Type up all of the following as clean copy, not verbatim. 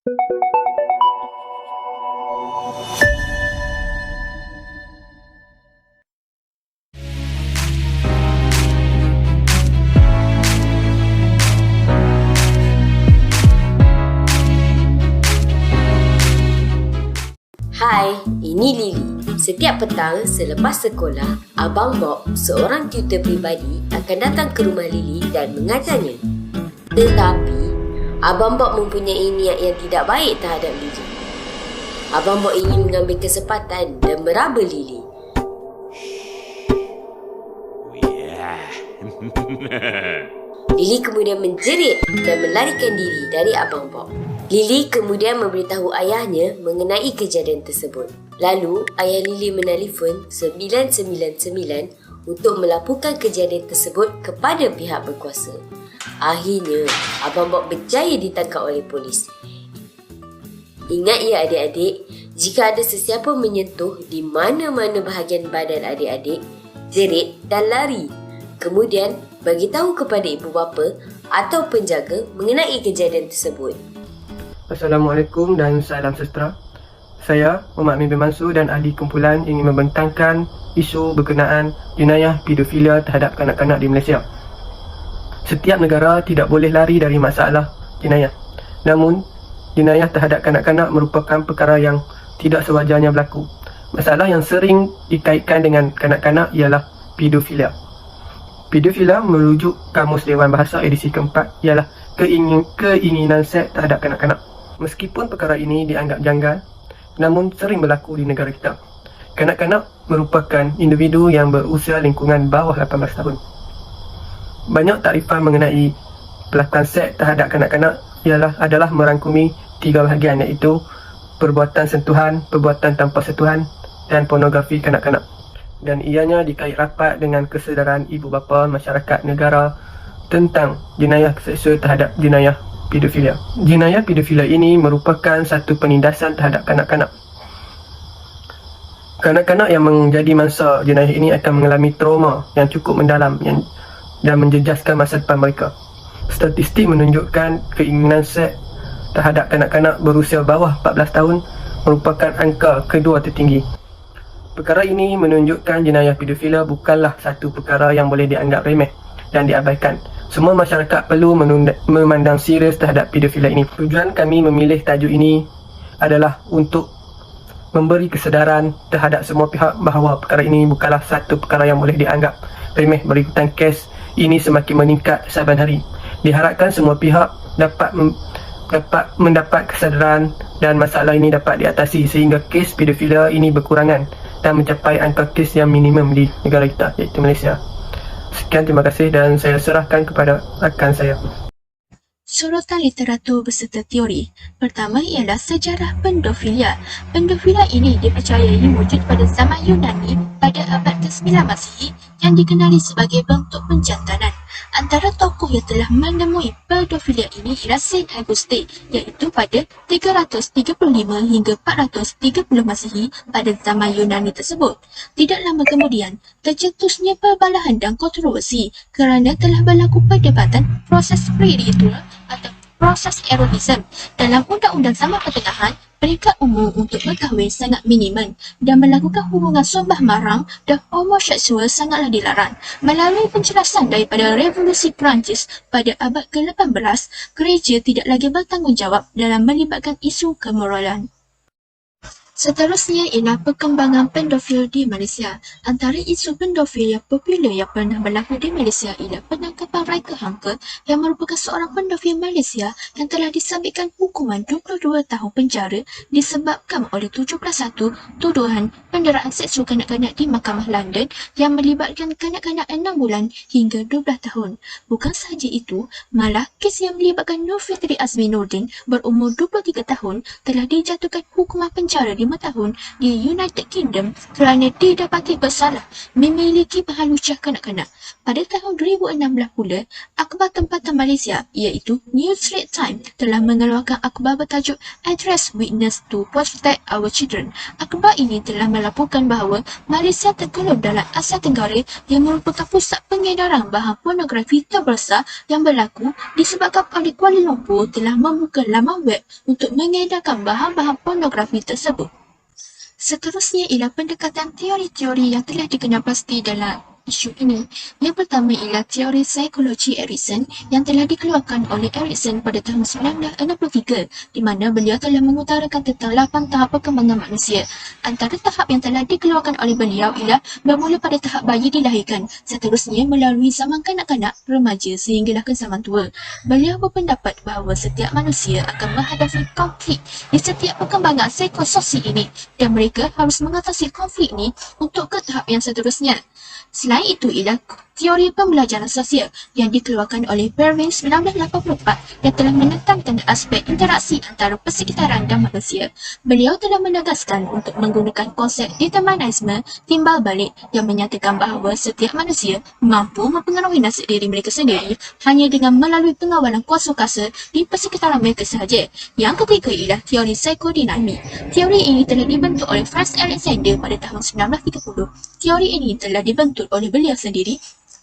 Hai, ini Lily. Setiap petang selepas sekolah, Abang Bob, seorang tutor pribadi, akan datang ke rumah Lily dan mengajarnya. Tetapi, Abang Bob mempunyai niat yang tidak baik terhadap Lily. Abang Bob ingin mengambil kesempatan dan meraba Lily. Lily kemudian menjerit dan melarikan diri dari Abang Bob. Lily kemudian memberitahu ayahnya mengenai kejadian tersebut. Lalu, ayah Lily menelefon 999 untuk melaporkan kejadian tersebut kepada pihak berkuasa. Akhirnya, Abang Bob berjaya ditangkap oleh polis. Ingat ya adik-adik, jika ada sesiapa menyentuh di mana-mana bahagian badan adik-adik, jerit dan lari. Kemudian, bagi tahu kepada ibu bapa atau penjaga mengenai kejadian tersebut. Assalamualaikum dan salam sejahtera. Saya, Muhammad Amin bin Mansur dan ahli kumpulan ingin membentangkan isu berkenaan jenayah pedofilia terhadap kanak-kanak di Malaysia. Setiap negara tidak boleh lari dari masalah jenayah. Namun, jenayah terhadap kanak-kanak merupakan perkara yang tidak sewajarnya berlaku. Masalah yang sering dikaitkan dengan kanak-kanak ialah pedofilia. Pedofilia merujuk Kamus Dewan Bahasa edisi keempat ialah keinginan seks terhadap kanak-kanak. Meskipun perkara ini dianggap janggal, namun sering berlaku di negara kita. Kanak-kanak merupakan individu yang berusia lingkungan bawah 18 tahun. Banyak takrifan mengenai pelakuan seks terhadap kanak-kanak adalah merangkumi 3 bahagian, iaitu perbuatan sentuhan, perbuatan tanpa sentuhan dan pornografi kanak-kanak. Dan ianya dikait rapat dengan kesedaran ibu bapa masyarakat negara tentang jenayah seksual terhadap jenayah pedofilia. Jenayah pedofilia ini merupakan satu penindasan terhadap kanak-kanak. Kanak-kanak yang menjadi mangsa jenayah ini akan mengalami trauma yang cukup mendalam dan menjejaskan masa depan mereka. Statistik menunjukkan keinginan seks terhadap kanak-kanak berusia bawah 14 tahun merupakan angka kedua tertinggi. Perkara ini menunjukkan jenayah pedofilia bukanlah satu perkara yang boleh dianggap remeh dan diabaikan. Semua masyarakat perlu memandang serius terhadap pedofilia ini. Tujuan kami memilih tajuk ini adalah untuk memberi kesedaran terhadap semua pihak bahawa perkara ini bukanlah satu perkara yang boleh dianggap remeh. Berikutan kes ini semakin meningkat saban hari. Diharapkan semua pihak dapat mendapat kesedaran dan masalah ini dapat diatasi sehingga kes pedofilia ini berkurangan dan mencapai angka kes yang minimum di negara kita, iaitu Malaysia. Sekian, terima kasih dan saya serahkan kepada rakan saya. Sorotan literatur beserta teori. Pertama ialah sejarah pendofilia. Pendofilia ini dipercayai wujud pada zaman Yunani pada abad ke-9 Masihi yang dikenali sebagai bentuk penjantanan. Antara tokoh yang telah menemui pedofilia ini ialah Saint Augustine, iaitu pada 335 hingga 430 Masihi pada zaman Yunani tersebut. Tidak lama kemudian, tercetusnya perbalahan dan kontroversi kerana telah berlaku perdebatan proses pre-ritual atau proses erotisme. Dalam undang-undang zaman pertengahan, peringkat umur untuk berkahwin sangat minimum dan melakukan hubungan sumbah marang dan homoseksual sangatlah dilarang. Melalui penjelasan daripada Revolusi Perancis pada abad ke-18, gereja tidak lagi bertanggungjawab dalam melibatkan isu kemoralan. Seterusnya ialah perkembangan pedofil di Malaysia. Antara isu pedofil yang popular yang pernah berlaku di Malaysia ialah penangkapan Raika Hamka yang merupakan seorang pedofil Malaysia yang telah disabitkan hukuman 22 tahun penjara disebabkan oleh 71 tuduhan penderaan seksual kanak-kanak di Mahkamah London yang melibatkan kanak-kanak 6 bulan hingga 12 tahun. Bukan sahaja itu, malah kes yang melibatkan Nur Fitri Azmi Nordin berumur 23 tahun telah dijatuhkan hukuman penjara di tahun di United Kingdom kerana didapati bersalah memiliki penghaloncah kanak-kanak. Pada tahun 2016 pula, akhbar tempatan Malaysia iaitu New Straits Times telah mengeluarkan akhbar bertajuk Address Witness to Protect Our Children. Akhbar ini telah melaporkan bahawa Malaysia tergolong dalam Asia Tenggara yang merupakan pusat pengedaran bahan pornografi terbesar yang berlaku disebabkan oleh Kuala Lumpur telah membuka laman web untuk mengedarkan bahan-bahan pornografi tersebut. Seterusnya ialah pendekatan teori-teori yang telah dikenal pasti dalam isu ini. Yang pertama ialah teori psikologi Erikson yang telah dikeluarkan oleh Erikson pada tahun 1963 di mana beliau telah mengutarakan tentang 8 tahap perkembangan manusia. Antara tahap yang telah dikeluarkan oleh beliau ialah bermula pada tahap bayi dilahirkan, seterusnya melalui zaman kanak-kanak, remaja sehinggalah ke zaman tua. Beliau berpendapat bahawa setiap manusia akan menghadapi konflik di setiap perkembangan psikososial ini dan mereka harus mengatasi konflik ini untuk ke tahap yang seterusnya. Selain itu ialah teori pembelajaran sosial yang dikeluarkan oleh Berwin 1984 yang telah menekankan aspek interaksi antara persekitaran dan manusia. Beliau telah menegaskan untuk menggunakan konsep determinisme timbal balik yang menyatakan bahawa setiap manusia mampu mempengaruhi nasib diri mereka sendiri hanya dengan melalui pengawalan kuasa-kuasa di persekitaran mereka sahaja. Yang ketiga ialah teori psikodinamik. Teori ini telah dibentuk oleh Franz Alexander pada tahun 1930. Teori ini telah dibentuk oleh beliau sendiri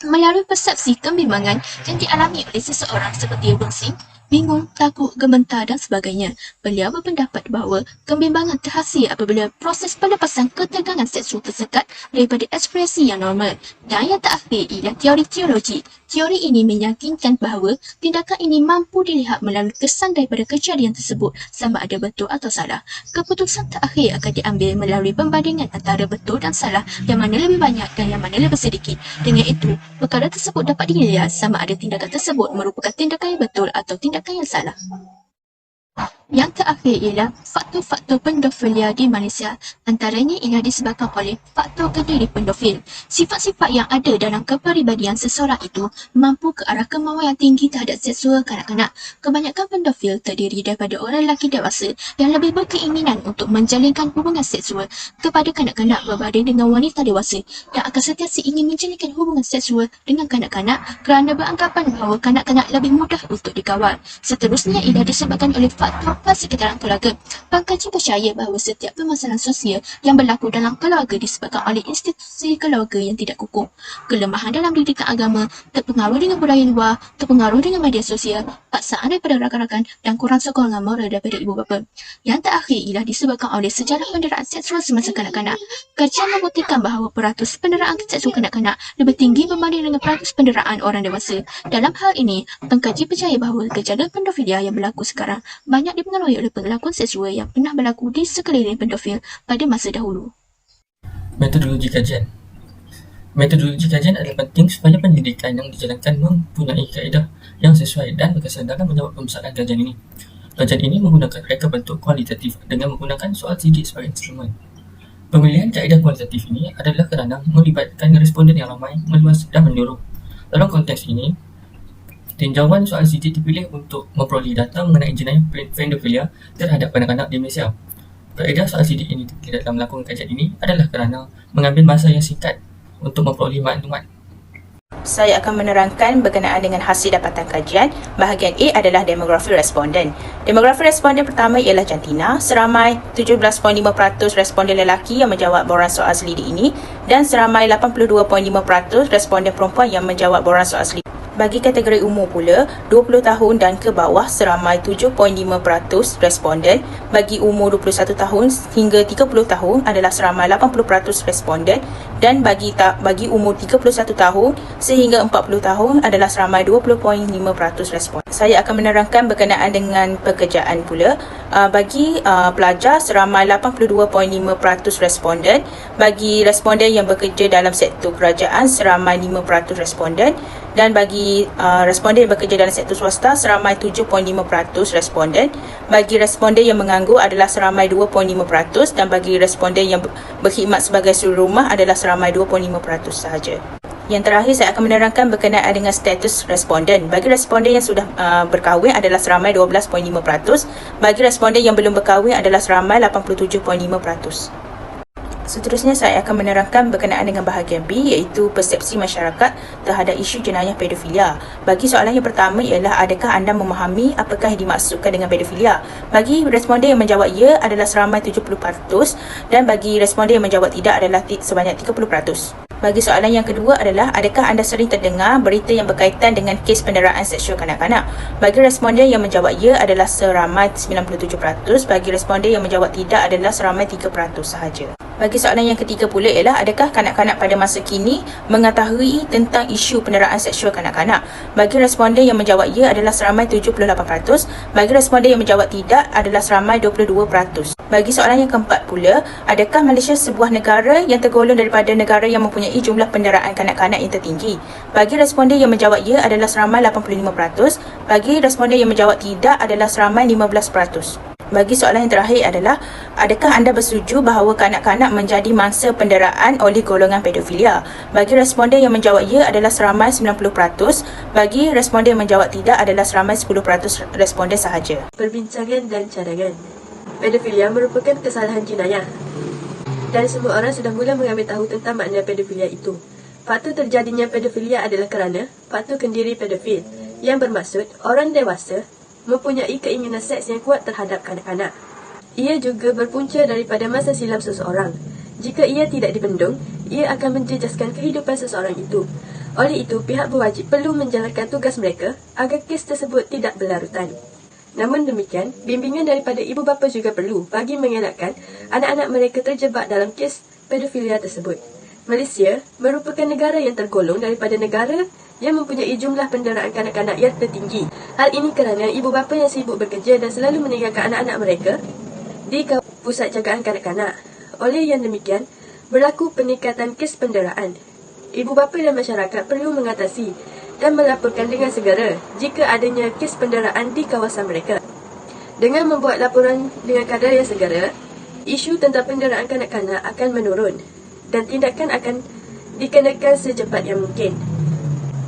melalui persepsi kebimbangan yang dialami oleh seseorang seperti bersin, bingung, takut, gemetar dan sebagainya. Beliau berpendapat bahawa kebimbangan terhasil apabila proses pelepasan ketegangan seksual tersekat daripada ekspresi yang normal. Dan yang terakhir ialah teori teologi. Teori ini meyakinkan bahawa tindakan ini mampu dilihat melalui kesan daripada kejadian tersebut sama ada betul atau salah. Keputusan terakhir akan diambil melalui pembandingan antara betul dan salah, yang mana lebih banyak dan yang mana lebih sedikit. Dengan itu, perkara tersebut dapat dilihat sama ada tindakan tersebut merupakan tindakan yang betul atau tindakan yang salah. Yang terakhir ialah faktor-faktor pedofilia di Malaysia. Antaranya ialah disebabkan oleh faktor kediri pedofil. Sifat-sifat yang ada dalam kepribadian seseorang itu mampu ke arah kemauan yang tinggi terhadap seksual kanak-kanak. Kebanyakan pedofil terdiri daripada orang lelaki dewasa yang lebih berkeinginan untuk menjalinkan hubungan seksual kepada kanak-kanak berbanding dengan wanita dewasa yang akan sentiasa ingin menjalinkan hubungan seksual dengan kanak-kanak kerana beranggapan bahawa kanak-kanak lebih mudah untuk dikawal. Seterusnya ialah disebabkan oleh faktor persekitaran keluarga. Pengkaji percaya bahawa setiap permasalahan sosial yang berlaku dalam keluarga disebabkan oleh institusi keluarga yang tidak kukuh. Kelemahan dalam didikan agama, terpengaruh dengan budaya luar, terpengaruh dengan media sosial, paksaan daripada rakan-rakan dan kurang sokongan moral daripada ibu bapa. Yang terakhir ialah disebabkan oleh sejarah penderaan seksual semasa kanak-kanak. Kajian membuktikan bahawa peratus penderaan seksual kanak-kanak lebih tinggi berbanding dengan peratus penderaan orang dewasa. Dalam hal ini, pengkaji percaya bahawa gejala pedofilia yang berlaku sekarang banyak dipengaruhi oleh pelakon seksual yang pernah berlaku di sekeliling pedofil pada masa dahulu. Metodologi kajian. Metodologi kajian adalah penting supaya pendidikan yang dijalankan mempunyai kaedah yang sesuai dan berkesan dalam menjawab permasalahan kajian ini. Kajian ini menggunakan reka bentuk kualitatif dengan menggunakan soal sidik sebagai instrumen. Pemilihan kaedah kualitatif ini adalah kerana melibatkan responden yang ramai, meluas dan menyeluruh. Dalam konteks ini, tinjauan soal sidik dipilih untuk memperoleh data mengenai jenayah pedofilia terhadap kanak-kanak di Malaysia. Kaedah soal sidik ini dipilih dalam melakukan kajian ini adalah kerana mengambil masa yang singkat untuk memperoleh maklumat. Saya akan menerangkan berkenaan dengan hasil dapatan kajian. Bahagian A adalah demografi responden. Demografi responden pertama ialah jantina. Seramai 17.5% responden lelaki yang menjawab borang soal selidik ini dan seramai 82.5% responden perempuan yang menjawab borang soal selidik. Bagi kategori umur pula, 20 tahun dan ke bawah seramai 7.5% responden. Bagi umur 21 tahun hingga 30 tahun adalah seramai 80% responden. Dan bagi umur 31 tahun sehingga 40 tahun adalah seramai 20.5% responden. Saya akan menerangkan berkenaan dengan pekerjaan pula. Bagi pelajar seramai 82.5% responden. Bagi responden yang bekerja dalam sektor kerajaan seramai 5% responden. Dan bagi responden yang bekerja dalam sektor swasta seramai 7.5% responden. Bagi responden yang menganggur adalah seramai 2.5% dan bagi responden yang berkhidmat sebagai suri rumah adalah seramai 2.5% sahaja. Yang terakhir, saya akan menerangkan berkenaan dengan status responden. Bagi responden yang sudah berkahwin adalah seramai 12.5%. Bagi responden yang belum berkahwin adalah seramai 87.5%. Seterusnya, saya akan menerangkan berkenaan dengan bahagian B, iaitu persepsi masyarakat terhadap isu jenayah pedofilia. Bagi soalan yang pertama ialah, adakah anda memahami apakah yang dimaksudkan dengan pedofilia? Bagi responden yang menjawab ya adalah seramai 70% dan bagi responden yang menjawab tidak adalah sebanyak 30%. Bagi soalan yang kedua adalah, adakah anda sering terdengar berita yang berkaitan dengan kes penderaan seksual kanak-kanak? Bagi responden yang menjawab ya adalah seramai 97%, bagi responden yang menjawab tidak adalah seramai 3% sahaja. Bagi soalan yang ketiga pula ialah, adakah kanak-kanak pada masa kini mengetahui tentang isu penderaan seksual kanak-kanak? Bagi responden yang menjawab ya adalah seramai 78%, bagi responden yang menjawab tidak adalah seramai 22%. Bagi soalan yang keempat pula, adakah Malaysia sebuah negara yang tergolong daripada negara yang mempunyai jumlah penderaan kanak-kanak yang tertinggi? Bagi responden yang menjawab ya adalah seramai 85%, bagi responden yang menjawab tidak adalah seramai 15%. Bagi soalan yang terakhir adalah, adakah anda bersetuju bahawa kanak-kanak menjadi mangsa penderaan oleh golongan pedofilia? Bagi responden yang menjawab ya adalah seramai 90%, bagi responden yang menjawab tidak adalah seramai 10% responden sahaja. Perbincangan dan cadangan. Pedofilia merupakan kesalahan jenayah dan semua orang sudah mula mengambil tahu tentang makna pedofilia itu. Faktor terjadinya pedofilia adalah kerana faktor kendiri pedofil, yang bermaksud orang dewasa mempunyai keinginan seks yang kuat terhadap kanak-kanak. Ia juga berpunca daripada masa silam seseorang. Jika ia tidak dibendung, ia akan menjejaskan kehidupan seseorang itu. Oleh itu, pihak berwajib perlu menjalankan tugas mereka agar kes tersebut tidak berlarutan. Namun demikian, bimbingan daripada ibu bapa juga perlu bagi mengelakkan anak-anak mereka terjebak dalam kes pedofilia tersebut. Malaysia merupakan negara yang tergolong daripada negara yang mempunyai jumlah penderaan kanak-kanak yang tertinggi. Hal ini kerana ibu bapa yang sibuk bekerja dan selalu meninggalkan anak-anak mereka di pusat jagaan kanak-kanak. Oleh yang demikian, berlaku peningkatan kes penderaan. Ibu bapa dan masyarakat perlu mengatasi dan melaporkan dengan segera jika adanya kes penderaan di kawasan mereka. Dengan membuat laporan dengan kadar yang segera, isu tentang penderaan kanak-kanak akan menurun dan tindakan akan dikenakan secepat yang mungkin.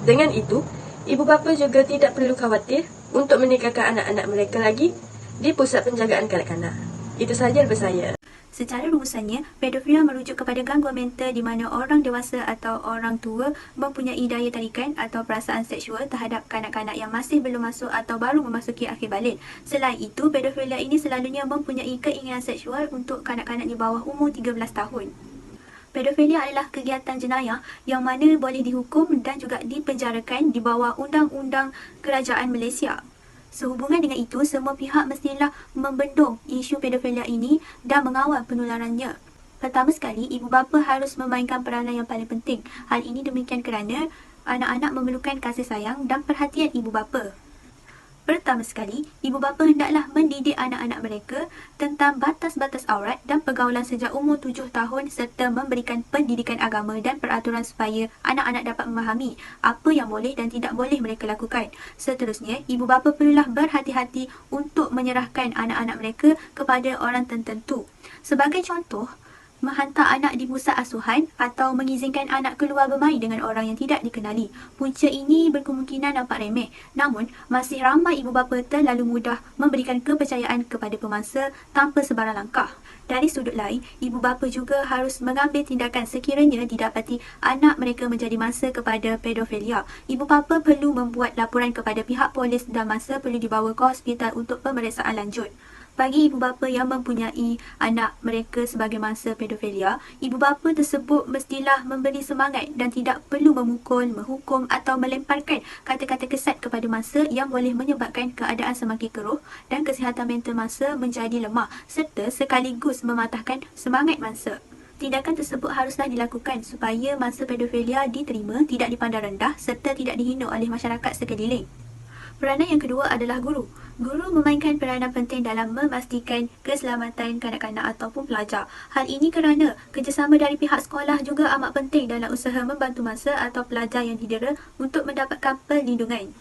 Dengan itu, ibu bapa juga tidak perlu khawatir untuk meninggalkan anak-anak mereka lagi di pusat penjagaan kanak-kanak. Itu sahaja daripada saya. Secara rumusannya, pedofilia merujuk kepada gangguan mental di mana orang dewasa atau orang tua mempunyai daya tarikan atau perasaan seksual terhadap kanak-kanak yang masih belum masuk atau baru memasuki akhir balik. Selain itu, pedofilia ini selalunya mempunyai keinginan seksual untuk kanak-kanak di bawah umur 13 tahun. Pedofilia adalah kegiatan jenayah yang mana boleh dihukum dan juga dipenjarakan di bawah Undang-Undang Kerajaan Malaysia. Sehubungan dengan itu, semua pihak mestilah membendung isu pedofilia ini dan mengawal penularannya. Pertama sekali, ibu bapa harus memainkan peranan yang paling penting. Hal ini demikian kerana anak-anak memerlukan kasih sayang dan perhatian ibu bapa. Pertama sekali, ibu bapa hendaklah mendidik anak-anak mereka tentang batas-batas aurat dan pergaulan sejak umur 7 tahun serta memberikan pendidikan agama dan peraturan supaya anak-anak dapat memahami apa yang boleh dan tidak boleh mereka lakukan. Seterusnya, ibu bapa perlulah berhati-hati untuk menyerahkan anak-anak mereka kepada orang tertentu. Sebagai contoh, menghantar anak di pusat asuhan atau mengizinkan anak keluar bermain dengan orang yang tidak dikenali. Punca ini berkemungkinan nampak remeh, namun masih ramai ibu bapa terlalu mudah memberikan kepercayaan kepada pemangsa tanpa sebarang langkah. Dari sudut lain, ibu bapa juga harus mengambil tindakan sekiranya didapati anak mereka menjadi mangsa kepada pedofilia. Ibu bapa perlu membuat laporan kepada pihak polis dan mangsa perlu dibawa ke hospital untuk pemeriksaan lanjut. Bagi ibu bapa yang mempunyai anak mereka sebagai mangsa pedofilia, ibu bapa tersebut mestilah memberi semangat dan tidak perlu memukul, menghukum atau melemparkan kata-kata kesat kepada mangsa yang boleh menyebabkan keadaan semakin keruh dan kesihatan mental mangsa menjadi lemah serta sekaligus mematahkan semangat mangsa. Tindakan tersebut haruslah dilakukan supaya mangsa pedofilia diterima, tidak dipandang rendah serta tidak dihina oleh masyarakat sekeliling. Peranan yang kedua adalah guru. Guru memainkan peranan penting dalam memastikan keselamatan kanak-kanak ataupun pelajar. Hal ini kerana kerjasama dari pihak sekolah juga amat penting dalam usaha membantu mangsa atau pelajar yang didera untuk mendapatkan perlindungan.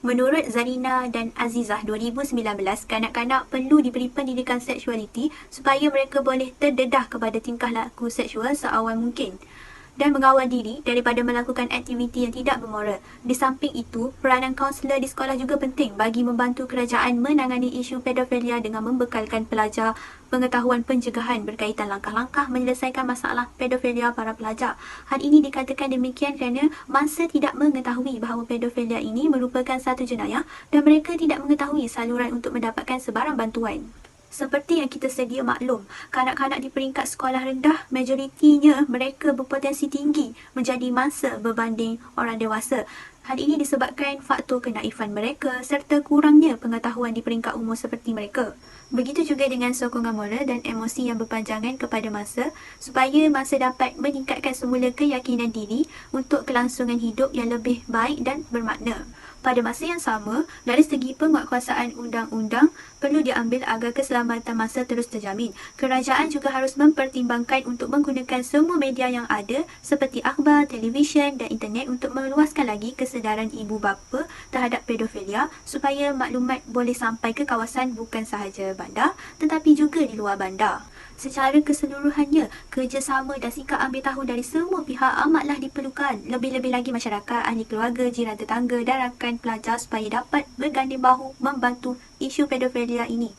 Menurut Zarina dan Azizah 2019, kanak-kanak perlu diberi pendidikan seksualiti supaya mereka boleh terdedah kepada tingkah laku seksual seawal mungkin. dan mengawal diri daripada melakukan aktiviti yang tidak bermoral. Di samping itu, peranan kaunselor di sekolah juga penting bagi membantu kerajaan menangani isu pedofilia dengan membekalkan pelajar pengetahuan pencegahan berkaitan langkah-langkah menyelesaikan masalah pedofilia para pelajar. Hal ini dikatakan demikian kerana mangsa tidak mengetahui bahawa pedofilia ini merupakan satu jenayah dan mereka tidak mengetahui saluran untuk mendapatkan sebarang bantuan. Seperti yang kita sedia maklum, kanak-kanak di peringkat sekolah rendah, majoritinya mereka berpotensi tinggi menjadi mangsa berbanding orang dewasa. Hal ini disebabkan faktor kenaifan mereka serta kurangnya pengetahuan di peringkat umur seperti mereka. Begitu juga dengan sokongan moral dan emosi yang berpanjangan kepada mangsa supaya mangsa dapat meningkatkan semula keyakinan diri untuk kelangsungan hidup yang lebih baik dan bermakna. Pada masa yang sama, dari segi penguatkuasaan undang-undang perlu diambil agar keselamatan mangsa terus terjamin. Kerajaan juga harus mempertimbangkan untuk menggunakan semua media yang ada seperti akhbar, televisyen dan internet untuk meluaskan lagi kesedaran ibu bapa terhadap pedofilia supaya maklumat boleh sampai ke kawasan bukan sahaja bandar tetapi juga di luar bandar. Secara keseluruhannya, kerjasama dan sikap ambil tahu dari semua pihak amatlah diperlukan. Lebih-lebih lagi masyarakat, ahli keluarga, jiran tetangga dan rakan pelajar supaya dapat berganding bahu membantu isu pedofilia ini.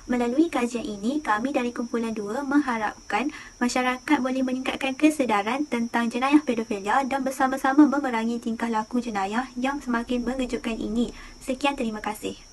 Melalui kajian ini, kami dari Kumpulan 2 mengharapkan masyarakat boleh meningkatkan kesedaran tentang jenayah pedofilia dan bersama-sama memerangi tingkah laku jenayah yang semakin mengejutkan ini. Sekian, terima kasih.